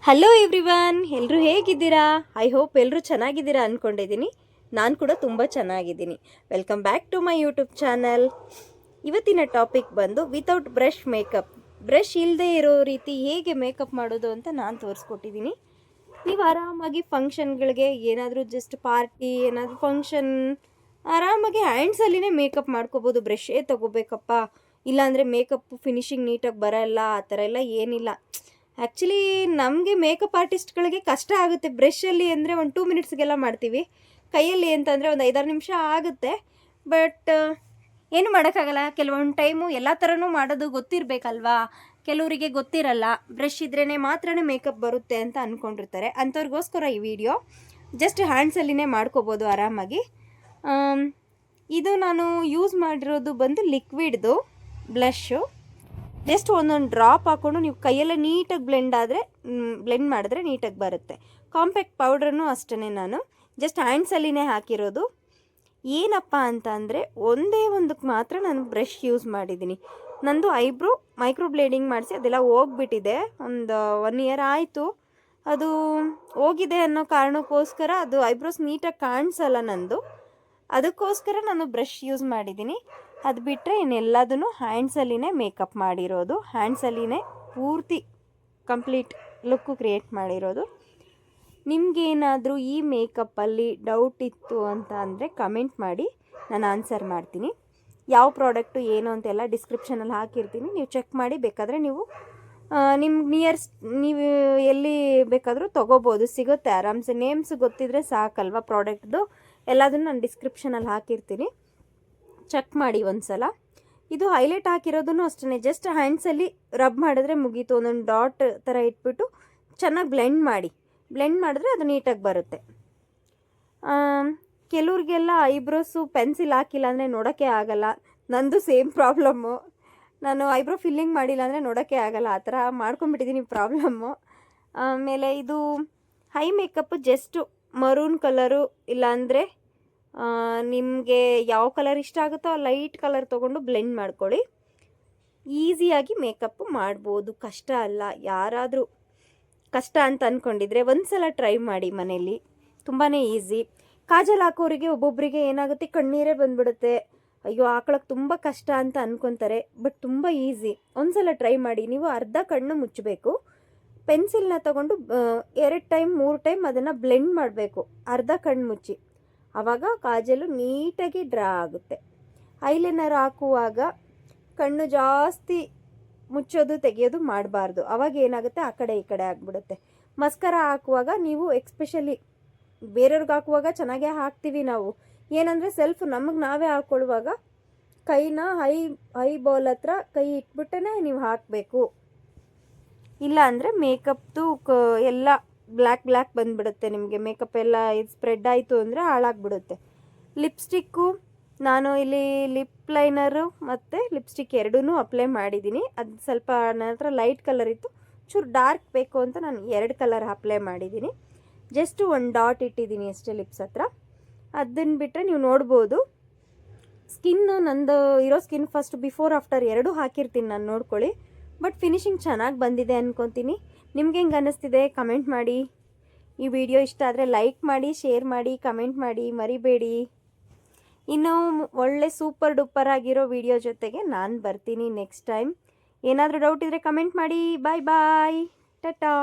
Hello everyone, ಎಲ್ಲರೂ ಹೇಗಿದ್ದೀರಾ? I hope ಎಲ್ಲರೂ ಚೆನ್ನಾಗಿದ್ದೀರಾ ಅಂದ್ಕೊಂಡಿದ್ದೀನಿ. ನಾನು ಕೂಡ ತುಂಬ ಚೆನ್ನಾಗಿದ್ದೀನಿ. Welcome back to my YouTube channel. ಇವತ್ತಿನ ಟಾಪಿಕ್ ಬಂದು ವಿತೌಟ್ ಬ್ರಷ್ ಮೇಕಪ್. ಬ್ರಷ್ ಇಲ್ಲದೆ ಇರೋ ರೀತಿ ಹೇಗೆ ಮೇಕಪ್ ಮಾಡೋದು ಅಂತ ನಾನು ತೋರಿಸ್ಕೊಟ್ಟಿದ್ದೀನಿ. ನೀವು ಆರಾಮಾಗಿ ಫಂಕ್ಷನ್ಗಳಿಗೆ ಏನಾದರೂ ಜಸ್ಟ್ ಪಾರ್ಟಿ ಏನಾದರೂ ಫಂಕ್ಷನ್ ಆರಾಮಾಗಿ ಹ್ಯಾಂಡ್ಸಲ್ಲಿನೇ ಮೇಕಪ್ ಮಾಡ್ಕೋಬೋದು. ಬ್ರಷೇ ತೊಗೋಬೇಕಪ್ಪ, ಇಲ್ಲಾಂದರೆ ಮೇಕಪ್ ಫಿನಿಶಿಂಗ್ ನೀಟಾಗಿ ಬರೋಲ್ಲ, ಆ ಥರ ಎಲ್ಲ ಏನಿಲ್ಲ. ಆ್ಯಕ್ಚುಲಿ ನಮಗೆ ಮೇಕಪ್ ಆರ್ಟಿಸ್ಟ್ಗಳಿಗೆ ಕಷ್ಟ ಆಗುತ್ತೆ. ಬ್ರಷಲ್ಲಿ ಅಂದರೆ ಒಂದು 2 ಮಿನಿಟ್ಸ್ಗೆಲ್ಲ ಮಾಡ್ತೀವಿ. ಕೈಯಲ್ಲಿ ಅಂತಂದರೆ ಒಂದು 5-6 ನಿಮಿಷ ಆಗುತ್ತೆ. ಬಟ್ ಏನು ಮಾಡೋಕ್ಕಾಗಲ್ಲ. ಕೆಲವೊಂದು ಟೈಮು ಎಲ್ಲ ಥರನೂ ಮಾಡೋದು ಗೊತ್ತಿರಬೇಕಲ್ವಾ. ಕೆಲವರಿಗೆ ಗೊತ್ತಿರಲ್ಲ, ಬ್ರಷ್ ಇದ್ರೇ ಮಾತ್ರನೇ ಮೇಕಪ್ ಬರುತ್ತೆ ಅಂತ ಅಂದ್ಕೊಂಡಿರ್ತಾರೆ. ಅಂಥವ್ರಿಗೋಸ್ಕರ ಈ ವಿಡಿಯೋ. ಜಸ್ಟ್ ಹ್ಯಾಂಡ್ಸಲ್ಲಿನೇ ಮಾಡ್ಕೋಬೋದು ಆರಾಮಾಗಿ. ಇದು ನಾನು ಯೂಸ್ ಮಾಡಿರೋದು ಬಂದು ಲಿಕ್ವಿಡ್ದು ಬ್ಲಷ್ಷು. ಜಸ್ಟ್ ಒಂದೊಂದು ಡ್ರಾಪ್ ಹಾಕ್ಕೊಂಡು ನೀವು ಕೈಯಲ್ಲೇ ನೀಟಾಗಿ ಬ್ಲೆಂಡ್ ಮಾಡಿದ್ರೆ ನೀಟಾಗಿ ಬರುತ್ತೆ. ಕಾಂಪ್ಯಾಕ್ಟ್ ಪೌಡ್ರನ್ನು ಅಷ್ಟೇ ನಾನು ಜಸ್ಟ್ ಹ್ಯಾಂಡ್ಸಲ್ಲಿನೇ ಹಾಕಿರೋದು. ಏನಪ್ಪ ಅಂತ ಅಂದರೆ ಒಂದೇ ಒಂದಕ್ಕೆ ಮಾತ್ರ ನಾನು ಬ್ರಷ್ ಯೂಸ್ ಮಾಡಿದ್ದೀನಿ. ನಂದು ಐಬ್ರೋ ಮೈಕ್ರೋ ಬ್ಲೇಡಿಂಗ್ ಮಾಡಿಸಿ ಅದೆಲ್ಲ ಹೋಗ್ಬಿಟ್ಟಿದೆ. ಒಂದು 1 ಇಯರ್ ಆಯಿತು. ಅದು ಹೋಗಿದೆ ಅನ್ನೋ ಕಾರಣಕ್ಕೋಸ್ಕರ ಅದು ಐಬ್ರೋಸ್ ನೀಟಾಗಿ ಕಾಣಿಸಲ್ಲ ನಂದು. ಅದಕ್ಕೋಸ್ಕರ ನಾನು ಬ್ರಷ್ ಯೂಸ್ ಮಾಡಿದ್ದೀನಿ. ಅದು ಬಿಟ್ಟರೆ ಇನ್ನೆಲ್ಲದೂ ಹ್ಯಾಂಡ್ಸಲ್ಲಿನೇ ಮೇಕಪ್ ಮಾಡಿರೋದು. ಹ್ಯಾಂಡ್ಸಲ್ಲಿನೇ ಪೂರ್ತಿ ಕಂಪ್ಲೀಟ್ ಲುಕ್ಕು ಕ್ರಿಯೇಟ್ ಮಾಡಿರೋದು. ನಿಮಗೇನಾದರೂ ಈ ಮೇಕಪ್ಪಲ್ಲಿ ಡೌಟ್ ಇತ್ತು ಅಂತ ಅಂದರೆ ಕಮೆಂಟ್ ಮಾಡಿ, ನಾನು ಆನ್ಸರ್ ಮಾಡ್ತೀನಿ. ಯಾವ ಪ್ರಾಡಕ್ಟು ಏನು ಅಂತೆಲ್ಲ ಡಿಸ್ಕ್ರಿಪ್ಷನಲ್ಲಿ ಹಾಕಿರ್ತೀನಿ, ನೀವು ಚೆಕ್ ಮಾಡಿ. ಬೇಕಾದರೆ ನೀವು ನೀವು ಎಲ್ಲಿ ಬೇಕಾದರೂ ತೊಗೋಬೋದು, ಸಿಗುತ್ತೆ ಆರಾಮ್ಸೆ. ನೇಮ್ಸ್ ಗೊತ್ತಿದ್ರೆ ಸಾಕಲ್ವ ಪ್ರಾಡಕ್ಟ್ದು. ಎಲ್ಲದನ್ನು ನಾನು ಡಿಸ್ಕ್ರಿಪ್ಷನಲ್ಲಿ ಹಾಕಿರ್ತೀನಿ, ಚೆಕ್ ಮಾಡಿ ಒಂದು ಸಲ. ಇದು ಹೈಲೈಟ್ ಹಾಕಿರೋದನ್ನು ಅಷ್ಟೇ, ಜಸ್ಟ್ ಹ್ಯಾಂಡ್ಸಲ್ಲಿ ರಬ್ ಮಾಡಿದ್ರೆ ಮುಗೀತು. ಒಂದೊಂದು ಡಾಟ್ ಥರ ಇಟ್ಬಿಟ್ಟು ಚೆನ್ನಾಗಿ ಬ್ಲೆಂಡ್ ಮಾಡಿದ್ರೆ ಅದು ನೀಟಾಗಿ ಬರುತ್ತೆ. ಕೆಲವ್ರಿಗೆಲ್ಲ ಐಬ್ರೋಸು ಪೆನ್ಸಿಲ್ ಹಾಕಿಲ್ಲ ಅಂದರೆ ನೋಡೋಕ್ಕೆ ಆಗಲ್ಲ. ನಂದು ಸೇಮ್ ಪ್ರಾಬ್ಲಮ್ಮು. ನಾನು ಐಬ್ರೋ ಫಿಲ್ಲಿಂಗ್ ಮಾಡಿಲ್ಲ ಅಂದರೆ ನೋಡೋಕ್ಕೆ ಆಗಲ್ಲ. ಆ ಥರ ಮಾಡ್ಕೊಂಬಿಟ್ಟಿದ್ದೀನಿ ಪ್ರಾಬ್ಲಮ್ಮು. ಆಮೇಲೆ ಇದು high makeup just maroon colour, ಇಲ್ಲಾಂದರೆ ನಿಮಗೆ ಯಾವ ಕಲರ್ ಇಷ್ಟ ಆಗುತ್ತೋ ಆ ಲೈಟ್ ಕಲರ್ ತೊಗೊಂಡು ಬ್ಲೆಂಡ್ ಮಾಡ್ಕೊಳ್ಳಿ. ಈಸಿಯಾಗಿ ಮೇಕಪ್ಪು ಮಾಡ್ಬೋದು, ಕಷ್ಟ ಅಲ್ಲ. ಯಾರಾದರೂ ಕಷ್ಟ ಅಂತ ಅಂದ್ಕೊಂಡಿದ್ರೆ ಒಂದು ಸಲ ಟ್ರೈ ಮಾಡಿ ಮನೆಯಲ್ಲಿ, ತುಂಬಾ ಈಸಿ. ಕಾಜಲ್ ಹಾಕೋರಿಗೆ ಒಬ್ಬೊಬ್ಬರಿಗೆ ಏನಾಗುತ್ತೆ, ಕಣ್ಣೀರೇ ಬಂದ್ಬಿಡುತ್ತೆ. ಅಯ್ಯೋ ಹಾಕೊಳಕ್ಕೆ ತುಂಬ ಕಷ್ಟ ಅಂತ ಅಂದ್ಕೊತಾರೆ. ಬಟ್ ತುಂಬ ಈಸಿ. ಒಂದು ಸಲ ಟ್ರೈ ಮಾಡಿ. ನೀವು ಅರ್ಧ ಕಣ್ಣು ಮುಚ್ಚಬೇಕು, ಪೆನ್ಸಿಲ್ನ ತೊಗೊಂಡು 2 ಟೈಮ್ 3 ಟೈಮ್ ಅದನ್ನು ಬ್ಲೆಂಡ್ ಮಾಡಬೇಕು, ಅರ್ಧ ಕಣ್ಣು ಮುಚ್ಚಿ. ಆವಾಗ ಕಾಜಲು ನೀಟಾಗಿ ಡ್ರಾ ಆಗುತ್ತೆ. ಐಲೈನರ್ ಹಾಕುವಾಗ ಕಣ್ಣು ಜಾಸ್ತಿ ಮುಚ್ಚೋದು ತೆಗೆಯೋದು ಮಾಡಬಾರ್ದು. ಆವಾಗ ಏನಾಗುತ್ತೆ, ಆ ಕಡೆ ಈ ಕಡೆ ಆಗಿಬಿಡುತ್ತೆ. ಮಸ್ಕರ ಹಾಕುವಾಗ ನೀವು ಎಕ್ಸ್ಪೆಷಲಿ ಬೇರೆಯವ್ರಿಗೆ ಹಾಕುವಾಗ ಚೆನ್ನಾಗೇ ಹಾಕ್ತೀವಿ ನಾವು. ಏನಂದರೆ ಸೆಲ್ಫ್ ನಮಗೆ ನಾವೇ ಹಾಕ್ಕೊಳ್ಳುವಾಗ ಕೈನ ಹೈ ಬಾಲ್ ಹತ್ರ ಕೈ ಇಟ್ಬಿಟ್ಟೇ ನೀವು ಹಾಕಬೇಕು. ಇಲ್ಲ ಅಂದರೆ ಮೇಕಪ್ದು ಎಲ್ಲ ಬ್ಲ್ಯಾಕ್ ಬಂದುಬಿಡುತ್ತೆ. ನಿಮಗೆ ಮೇಕಪ್ ಎಲ್ಲ ಇದು ಸ್ಪ್ರೆಡ್ ಆಯಿತು ಅಂದರೆ ಹಾಳಾಗಿಬಿಡುತ್ತೆ. ಲಿಪ್ಸ್ಟಿಕ್ಕು ನಾನು ಇಲ್ಲಿ ಲಿಪ್ ಲೈನರು ಮತ್ತು ಲಿಪ್ಸ್ಟಿಕ್ ಎರಡೂ ಅಪ್ಲೈ ಮಾಡಿದ್ದೀನಿ. ಅದು ಸ್ವಲ್ಪ ನನ್ನ ಹತ್ರ ಲೈಟ್ ಕಲರ್ ಇತ್ತು, ಚೂರು ಡಾರ್ಕ್ ಬೇಕು ಅಂತ ನಾನು 2 ಕಲರ್ ಅಪ್ಲೈ ಮಾಡಿದ್ದೀನಿ. ಜಸ್ಟ್ 1 ಡಾಟ್ ಇಟ್ಟಿದ್ದೀನಿ ಅಷ್ಟೇ ಲಿಪ್ಸ್ ಹತ್ರ. ಅದನ್ನು ಬಿಟ್ಟರೆ ನೀವು ನೋಡ್ಬೋದು ಸ್ಕಿನ್ನು ನಂದು ಇರೋ ಸ್ಕಿನ್ ಫಸ್ಟ್ ಬಿಫೋರ್ ಆಫ್ಟರ್ 2 ಹಾಕಿರ್ತೀನಿ ನಾನು, ನೋಡ್ಕೊಳ್ಳಿ. ಬಟ್ ಫಿನಿಶಿಂಗ್ ಚೆನ್ನಾಗಿ ಬಂದಿದೆ ಅಂದ್ಕೊತೀನಿ. ನಿಮ್ಗೆ ಹೆಂಗೆ ಅನ್ನಿಸ್ತಿದೆ ಕಮೆಂಟ್ ಮಾಡಿ. ಈ ವಿಡಿಯೋ ಇಷ್ಟ ಆದರೆ ಲೈಕ್ ಮಾಡಿ, ಶೇರ್ ಮಾಡಿ, ಕಮೆಂಟ್ ಮಾಡಿ, ಮರಿಬೇಡಿ. ಇನ್ನೂ ಒಳ್ಳೆ ಸೂಪರ್ ಡೂಪರ್ ಆಗಿರೋ ವಿಡಿಯೋ ಜೊತೆಗೆ ನಾನು ಬರ್ತೀನಿ ನೆಕ್ಸ್ಟ್ ಟೈಮ್. ಏನಾದರೂ ಡೌಟ್ ಇದ್ದರೆ ಕಮೆಂಟ್ ಮಾಡಿ. ಬಾಯ್ ಟಾಟಾ.